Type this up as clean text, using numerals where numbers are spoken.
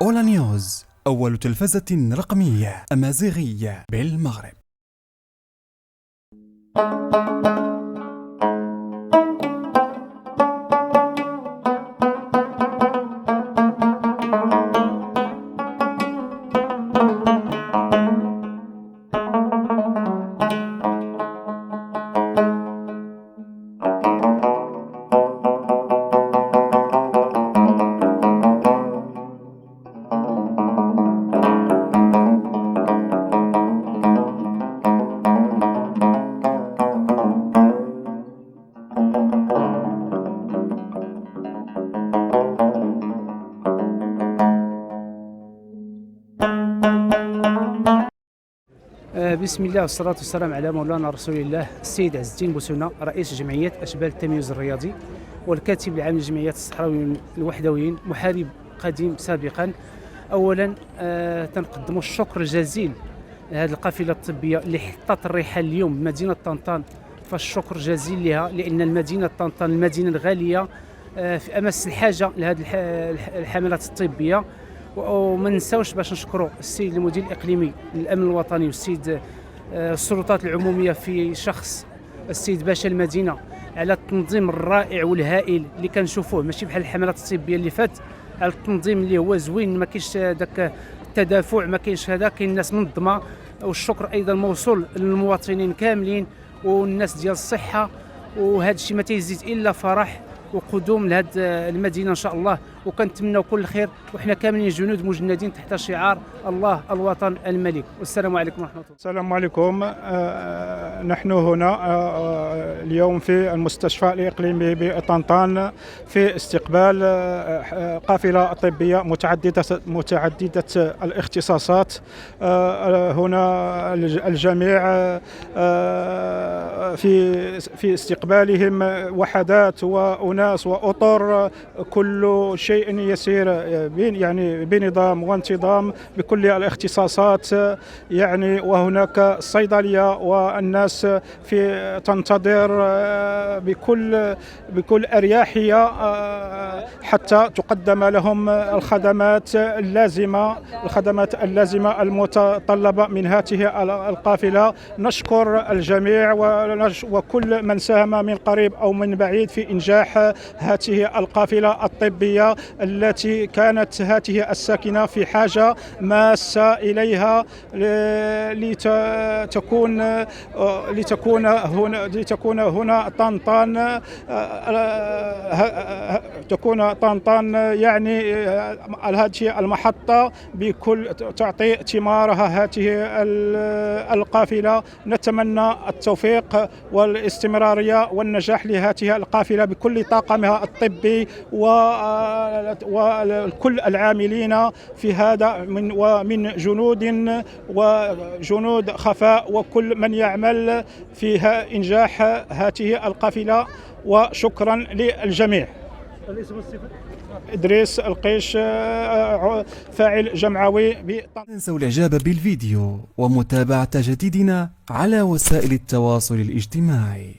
أولا نيوز، أول تلفزة رقمية أمازيغية بالمغرب. بسم الله والصلاة والسلام على مولانا رسول الله السيد عز الدين بوسونة، رئيس جمعية أشبال التمييز الرياضي والكاتب العام لجمعية الصحراويين الوحدويين، محارب قديم سابقا. أولا تنقدم الشكر الجزيل لهذه القافلة الطبية اللي حطت الرحال اليوم بمدينة طنطان، فالشكر جزيل لها، لأن المدينة طنطان المدينة الغالية في أمس الحاجة لهذه الحملات الطبية. وما نساوش باش نشكروا السيد المدير الاقليمي للامن الوطني والسيد السلطات العموميه في شخص السيد باشا المدينه على التنظيم الرائع والهائل اللي كنشوفوه، ماشي بحال الحملات الطبيه اللي فات، على التنظيم اللي هو زوين، ما كاينش داك التدافع، ما كاينش هذا، كاين الناس منظمه. والشكر ايضا موصول للمواطنين كاملين والناس ديال الصحه، وهذا الشيء ما تيزيد الا فرح وقدوم لهذه المدينه ان شاء الله، وكنتمنوا كل خير، وحنا كاملين جنود مجندين تحت شعار الله الوطن الملك. والسلام عليكم ورحمه الله. السلام عليكم. نحن هنا اليوم في المستشفى الإقليمي بطنطان في استقبال قافلة طبية متعددة الاختصاصات. هنا الجميع في استقبالهم وحدات وأناس وأطر، كل شيء يسير يعني بنظام وانتظام بكل الاختصاصات يعني. وهناك الصيدلية والناس في تنتظر بكل أريحية حتى تقدم لهم الخدمات اللازمة المتطلبة من هذه القافلة. نشكر الجميع وكل من ساهم من قريب أو من بعيد في إنجاح هذه القافلة الطبية التي كانت هذه الساكنة في حاجة ماسة إليها لتكون هنا طنطان، تكون طنطان يعني هذه المحطة بكل تعطي ثمارها هذه القافلة. نتمنى التوفيق والاستمرارية والنجاح لهذه القافلة بكل طاقمها الطبي وكل العاملين في هذا ومن جنود خفاء وكل من يعمل في إنجاح هذه القافلة. وشكرا للجميع. إدريس القيش، فاعل جمعوي. لا تنسوا الإعجاب بالفيديو ومتابعة جديدنا على وسائل التواصل الاجتماعي.